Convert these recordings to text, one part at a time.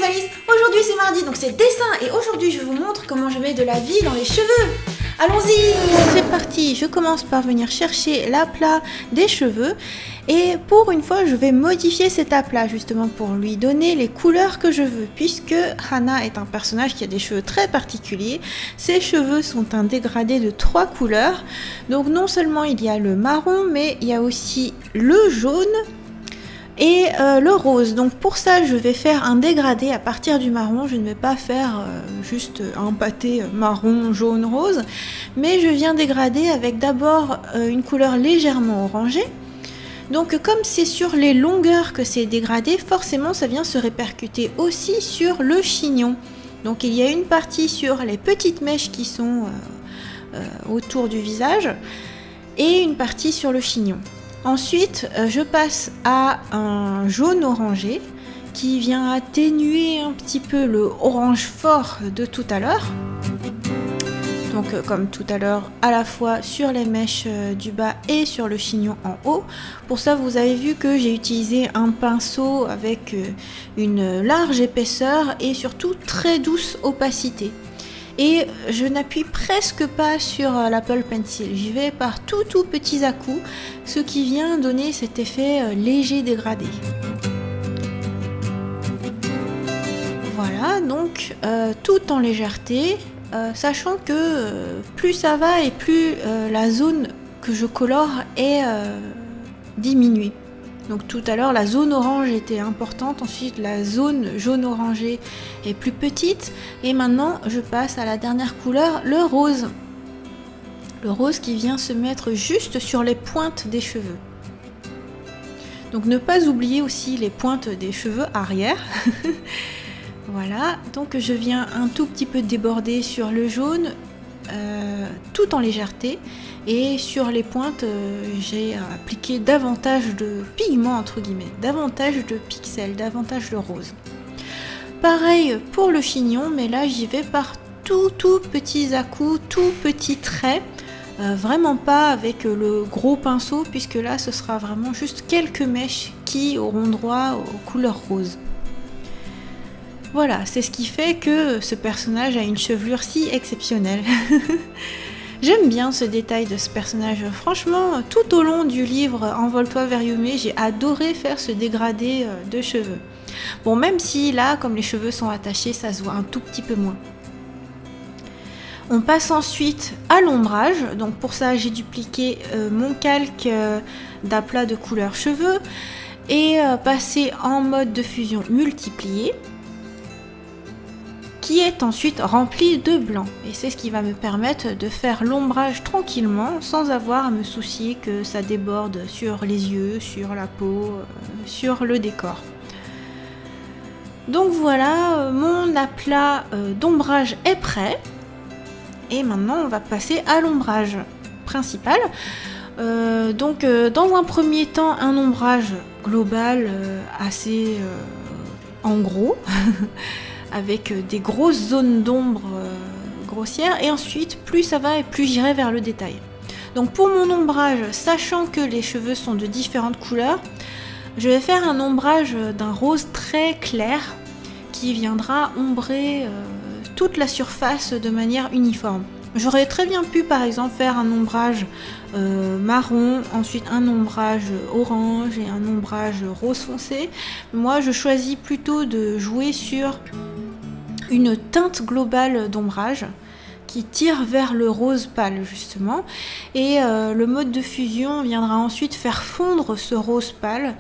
Alice. Aujourd'hui c'est mardi, donc c'est dessin et aujourd'hui je vous montre comment je mets de la vie dans les cheveux. Allons-y. C'est parti, je commence par venir chercher l'aplat des cheveux et pour une fois je vais modifier cet aplat justement pour lui donner les couleurs que je veux, puisque Hana est un personnage qui a des cheveux très particuliers. Ses cheveux sont un dégradé de 3 couleurs, donc non seulement il y a le marron mais il y a aussi le jaune et le rose. Donc pour ça je vais faire un dégradé à partir du marron. Je ne vais pas faire juste un pâté marron, jaune, rose, mais je viens dégrader avec d'abord une couleur légèrement orangée. Donc comme c'est sur les longueurs que c'est dégradé, forcément ça vient se répercuter aussi sur le chignon. Donc il y a une partie sur les petites mèches qui sont autour du visage et une partie sur le chignon. Ensuite, je passe à un jaune orangé qui vient atténuer un petit peu le orange fort de tout à l'heure. Donc comme tout à l'heure, à la fois sur les mèches du bas et sur le chignon en haut. Pour ça, vous avez vu que j'ai utilisé un pinceau avec une large épaisseur et surtout très douce opacité. Et je n'appuie presque pas sur l'Apple Pencil, j'y vais par tout petits à-coups, ce qui vient donner cet effet léger dégradé. Voilà, donc tout en légèreté, sachant que plus ça va et plus la zone que je colore est diminuée. Donc tout à l'heure la zone orange était importante, ensuite la zone jaune orangé est plus petite et maintenant je passe à la dernière couleur, le rose. Le rose qui vient se mettre juste sur les pointes des cheveux. Donc ne pas oublier aussi les pointes des cheveux arrière. Voilà, donc je viens un tout petit peu déborder sur le jaune, tout en légèreté. Et sur les pointes, j'ai appliqué davantage de pigments, entre guillemets, davantage de pixels, davantage de rose. Pareil pour le chignon, mais là j'y vais par tout petits à-coups, tout petits traits. Vraiment pas avec le gros pinceau, puisque là ce sera vraiment juste quelques mèches qui auront droit aux couleurs roses. Voilà, c'est ce qui fait que ce personnage a une chevelure si exceptionnelle. J'aime bien ce détail de ce personnage. Franchement, tout au long du livre Envole-toi vers Yume, j'ai adoré faire ce dégradé de cheveux. Bon, même si là, comme les cheveux sont attachés, ça se voit un tout petit peu moins. On passe ensuite à l'ombrage. Donc pour ça, j'ai dupliqué mon calque d'aplat de couleur cheveux et passé en mode de fusion multiplié, qui est ensuite rempli de blanc, et c'est ce qui va me permettre de faire l'ombrage tranquillement sans avoir à me soucier que ça déborde sur les yeux, sur la peau, sur le décor. Donc voilà, mon aplat d'ombrage est prêt et maintenant on va passer à l'ombrage principal. Donc dans un premier temps un ombrage global assez en gros avec des grosses zones d'ombre grossières, et ensuite plus ça va et plus j'irai vers le détail. Donc pour mon ombrage, sachant que les cheveux sont de différentes couleurs, je vais faire un ombrage d'un rose très clair qui viendra ombrer toute la surface de manière uniforme. J'aurais très bien pu par exemple faire un ombrage marron, ensuite un ombrage orange et un ombrage rose foncé. Moi je choisis plutôt de jouer sur une teinte globale d'ombrage qui tire vers le rose pâle justement, et le mode de fusion viendra ensuite faire fondre ce rose pâle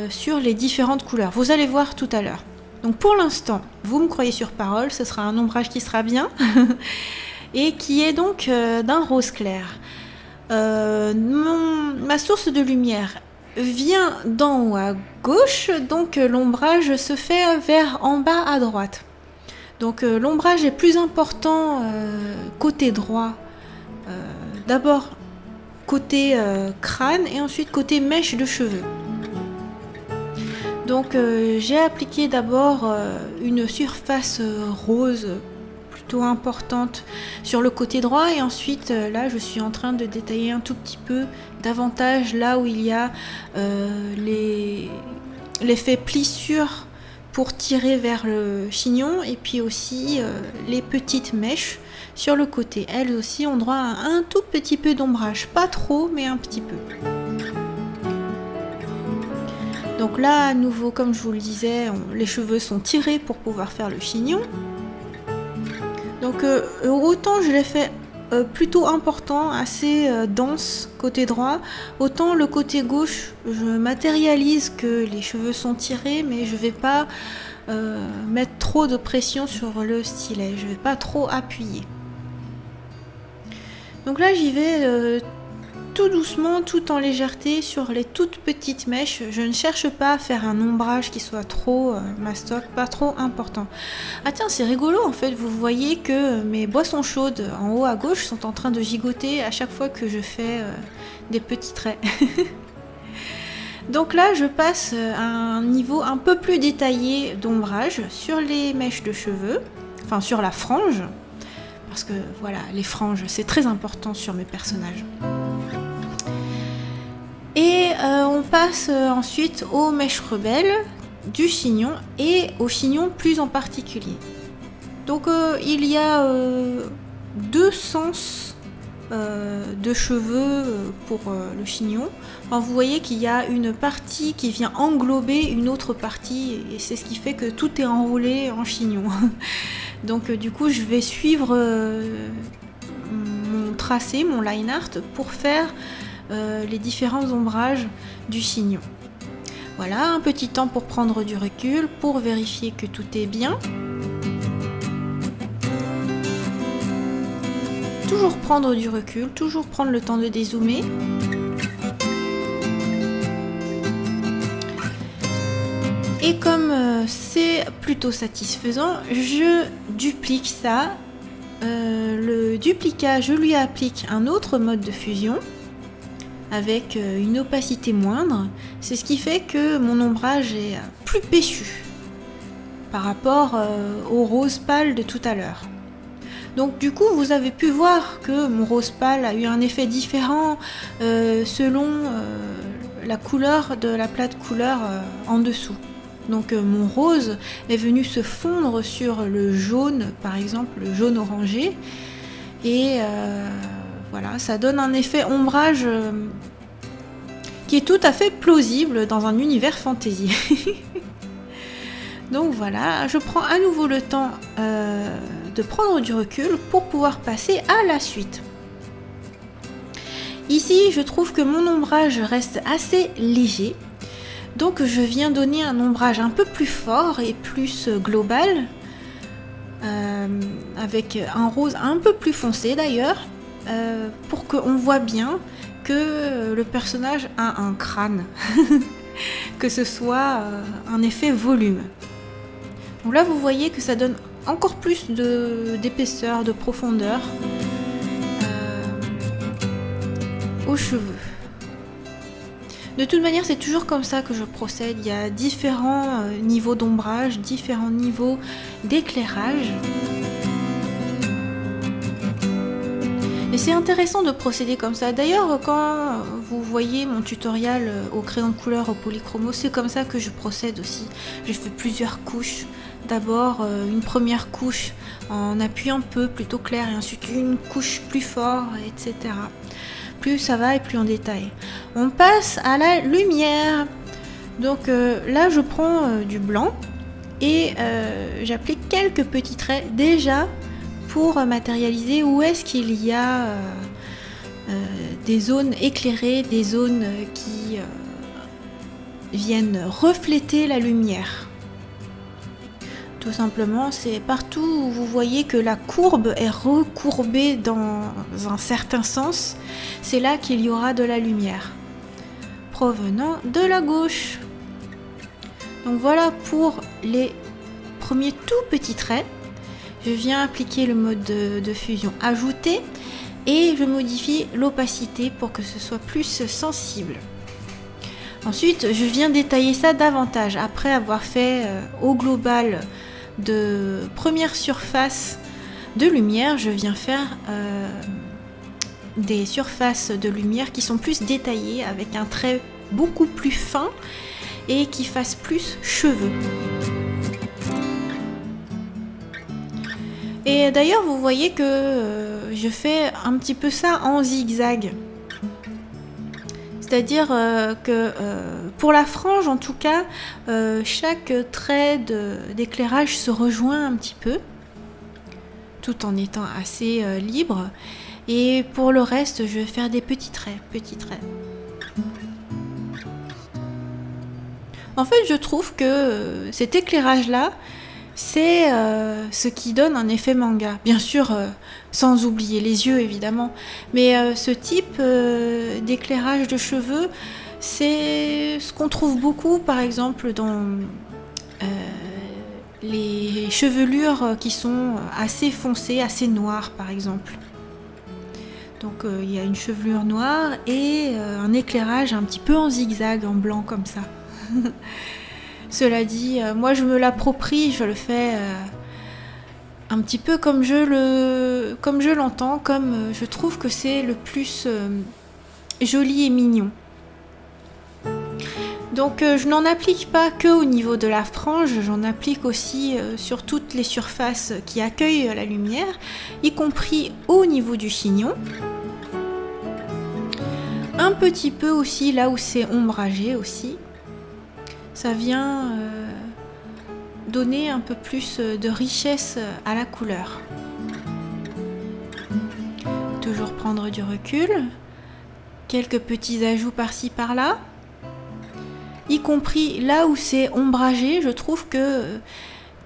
sur les différentes couleurs. Vous allez voir tout à l'heure. Donc pour l'instant, vous me croyez sur parole, ce sera un ombrage qui sera bien et qui est donc d'un rose clair. Ma source de lumière vient d'en haut à gauche, donc l'ombrage se fait vers en bas à droite. Donc l'ombrage est plus important côté droit, d'abord côté crâne et ensuite côté mèche de cheveux. Donc j'ai appliqué d'abord une surface rose plutôt importante sur le côté droit, et ensuite là je suis en train de détailler un tout petit peu davantage là où il y a l'effet plissure pour tirer vers le chignon, et puis aussi les petites mèches sur le côté. Elles aussi ont droit à un tout petit peu d'ombrage, pas trop mais un petit peu. Donc là à nouveau, comme je vous le disais, les cheveux sont tirés pour pouvoir faire le chignon. Donc autant je l'ai fait plutôt important, assez dense côté droit, autant le côté gauche je matérialise que les cheveux sont tirés, mais je vais pas mettre trop de pression sur le stylet, je vais pas trop appuyer. Donc là j'y vais tout doucement, tout en légèreté sur les toutes petites mèches. Je ne cherche pas à faire un ombrage qui soit trop mastoc, pas trop important. Ah tiens, c'est rigolo en fait, vous voyez que mes boissons chaudes en haut à gauche sont en train de gigoter à chaque fois que je fais des petits traits. Donc là je passe à un niveau un peu plus détaillé d'ombrage sur les mèches de cheveux, enfin sur la frange, parce que voilà, les franges c'est très important sur mes personnages. Et on passe ensuite aux mèches rebelles du chignon et au chignon plus en particulier. Donc il y a deux sens de cheveux pour le chignon. Enfin, vous voyez qu'il y a une partie qui vient englober une autre partie et c'est ce qui fait que tout est enroulé en chignon. Donc du coup je vais suivre mon tracé, mon line art pour faire les différents ombrages du chignon. Voilà, un petit temps pour prendre du recul, pour vérifier que tout est bien. Toujours prendre du recul, toujours prendre le temps de dézoomer. Et comme c'est plutôt satisfaisant, je duplique ça. Le duplicat, je lui applique un autre mode de fusion avec une opacité moindre. C'est ce qui fait que mon ombrage est plus péchu par rapport au rose pâle de tout à l'heure. Donc du coup vous avez pu voir que mon rose pâle a eu un effet différent selon la couleur de la plate couleur en dessous. Donc mon rose est venu se fondre sur le jaune, par exemple le jaune orangé, et voilà, ça donne un effet ombrage qui est tout à fait plausible dans un univers fantasy. Donc voilà, je prends à nouveau le temps de prendre du recul pour pouvoir passer à la suite. Ici, je trouve que mon ombrage reste assez léger. Donc je viens donner un ombrage un peu plus fort et plus global, avec un rose un peu plus foncé d'ailleurs, pour qu'on voit bien que le personnage a un crâne, que ce soit un effet volume. Donc là vous voyez que ça donne encore plus d'épaisseur, de profondeur aux cheveux. De toute manière, c'est toujours comme ça que je procède. Il y a différents niveaux d'ombrage, différents niveaux d'éclairage. Et c'est intéressant de procéder comme ça. D'ailleurs, quand vous voyez mon tutoriel au crayon de couleur au polychromo, c'est comme ça que je procède aussi. J'ai fait plusieurs couches. D'abord une première couche en appui un peu plutôt clair et ensuite une couche plus fort, etc. Plus ça va et plus en détail. On passe à la lumière. Donc là je prends du blanc et j'applique quelques petits traits déjà pour matérialiser où est-ce qu'il y a des zones éclairées, des zones qui viennent refléter la lumière. Tout simplement, c'est partout où vous voyez que la courbe est recourbée dans un certain sens, c'est là qu'il y aura de la lumière provenant de la gauche. Donc voilà pour les premiers tout petits traits. Je viens appliquer le mode de fusion ajouter et je modifie l'opacité pour que ce soit plus sensible. Ensuite, je viens détailler ça davantage après avoir fait au global de première surface de lumière. Je viens faire des surfaces de lumière qui sont plus détaillées avec un trait beaucoup plus fin et qui fassent plus cheveux. Et d'ailleurs, vous voyez que je fais un petit peu ça en zigzag. C'est-à-dire que pour la frange, en tout cas, chaque trait d'éclairage se rejoint un petit peu, tout en étant assez libre. Et pour le reste, je vais faire des petits traits, En fait, je trouve que cet éclairage-là, c'est ce qui donne un effet manga. Bien sûr, sans oublier les yeux, évidemment. Mais ce type d'éclairage de cheveux, c'est ce qu'on trouve beaucoup, par exemple, dans les chevelures qui sont assez foncées, assez noires, par exemple. Donc il y a une chevelure noire et un éclairage un petit peu en zigzag, en blanc, comme ça. Cela dit, moi je me l'approprie, je le fais un petit peu comme je l'entends, comme je trouve que c'est le plus joli et mignon. Donc je n'en applique pas que au niveau de la frange, j'en applique aussi sur toutes les surfaces qui accueillent la lumière, y compris au niveau du chignon. Un petit peu aussi là où c'est ombragé aussi. Ça vient donner un peu plus de richesse à la couleur. Toujours prendre du recul. Quelques petits ajouts par-ci par-là. Y compris là où c'est ombragé, je trouve que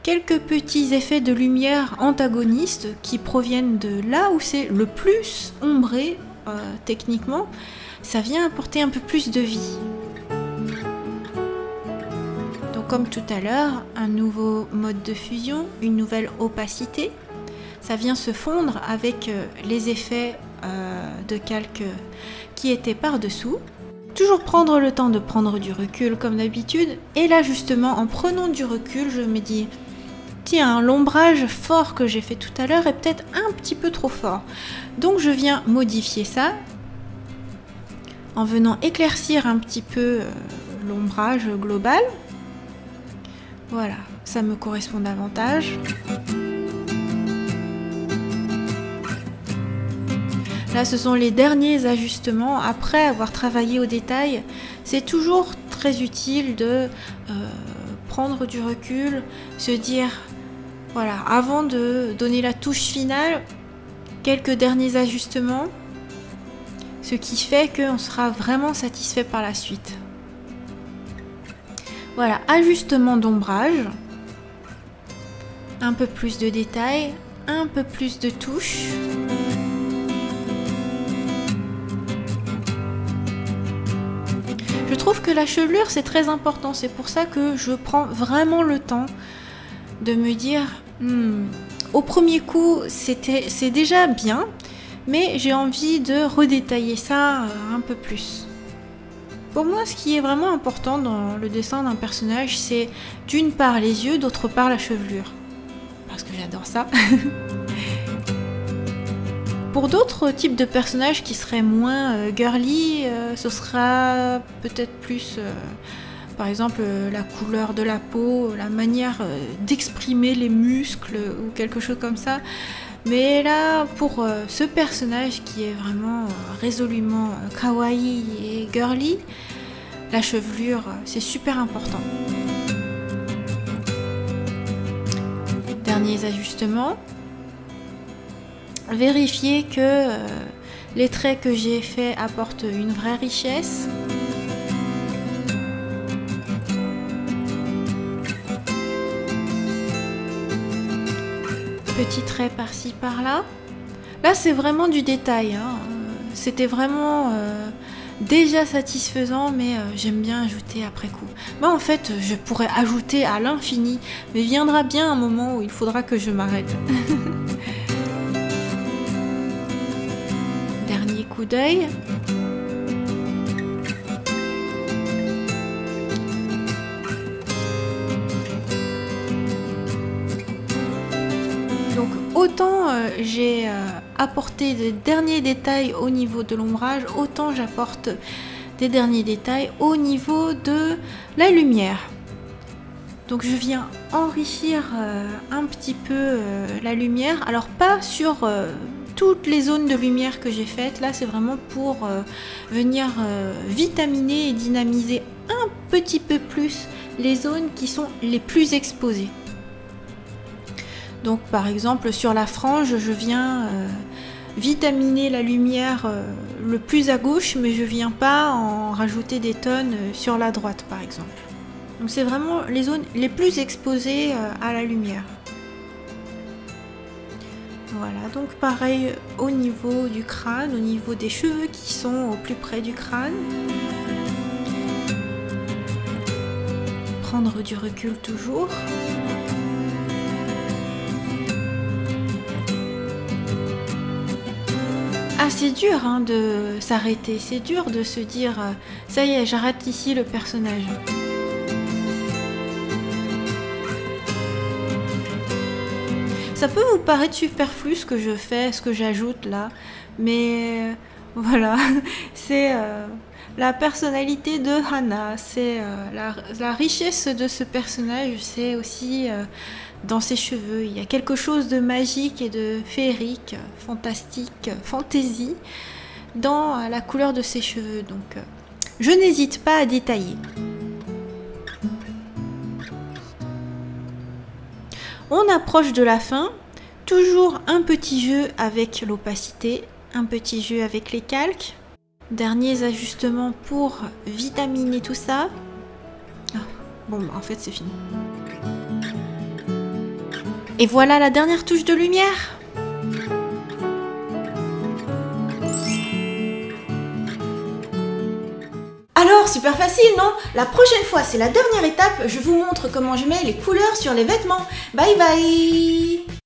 quelques petits effets de lumière antagonistes qui proviennent de là où c'est le plus ombré techniquement, ça vient apporter un peu plus de vie. Comme tout à l'heure, un nouveau mode de fusion, une nouvelle opacité. Ça vient se fondre avec les effets de calque qui étaient par-dessous. Toujours prendre le temps de prendre du recul comme d'habitude. Et là justement, en prenant du recul, je me dis, tiens, l'ombrage fort que j'ai fait tout à l'heure est peut-être un petit peu trop fort. Donc je viens modifier ça en venant éclaircir un petit peu l'ombrage global. Voilà, ça me correspond davantage. Là, ce sont les derniers ajustements. Après avoir travaillé au détail, c'est toujours très utile de prendre du recul, se dire, voilà, avant de donner la touche finale, quelques derniers ajustements, ce qui fait qu'on sera vraiment satisfait par la suite. Voilà, ajustement d'ombrage, un peu plus de détails, un peu plus de touches. Je trouve que la chevelure c'est très important, c'est pour ça que je prends vraiment le temps de me dire, au premier coup c'est déjà bien, mais j'ai envie de redétailler ça un peu plus. Pour moi, ce qui est vraiment important dans le dessin d'un personnage, c'est d'une part les yeux, d'autre part la chevelure. Parce que j'adore ça. Pour d'autres types de personnages qui seraient moins girly, ce sera peut-être plus, par exemple, la couleur de la peau, la manière d'exprimer les muscles ou quelque chose comme ça. Mais là, pour ce personnage qui est vraiment résolument kawaii et girly, la chevelure, c'est super important. Derniers ajustements. Vérifier que les traits que j'ai faits apportent une vraie richesse. Petits traits par-ci par-là. Là c'est vraiment du détail, hein. C'était vraiment déjà satisfaisant, mais j'aime bien ajouter après coup. Mais en fait je pourrais ajouter à l'infini, mais viendra bien un moment où il faudra que je m'arrête. Dernier coup d'œil. Donc autant j'ai apporté des derniers détails au niveau de l'ombrage, autant j'apporte des derniers détails au niveau de la lumière. Donc je viens enrichir un petit peu la lumière. Alors pas sur toutes les zones de lumière que j'ai faites. Là c'est vraiment pour venir vitaminer et dynamiser un petit peu plus les zones qui sont les plus exposées. Donc par exemple sur la frange, je viens vitaminer la lumière le plus à gauche, mais je viens pas en rajouter des tonnes sur la droite par exemple. Donc c'est vraiment les zones les plus exposées à la lumière. Voilà, donc pareil au niveau du crâne, au niveau des cheveux qui sont au plus près du crâne. Prendre du recul toujours. Ah, c'est dur hein, de s'arrêter, c'est dur de se dire ça y est, j'arrête ici le personnage. Ça peut vous paraître superflu ce que je fais, ce que j'ajoute là, mais voilà, c'est la personnalité de Hana, c'est la richesse de ce personnage, c'est aussi dans ses cheveux. Il y a quelque chose de magique et de féerique, fantastique, fantaisie dans la couleur de ses cheveux. Donc, je n'hésite pas à détailler. On approche de la fin, toujours un petit jeu avec l'opacité, un petit jeu avec les calques. Derniers ajustements pour vitaminer tout ça. Ah, bon, bah, en fait c'est fini. Et voilà la dernière touche de lumière. Alors, super facile, non? La prochaine fois, c'est la dernière étape, je vous montre comment je mets les couleurs sur les vêtements. Bye bye!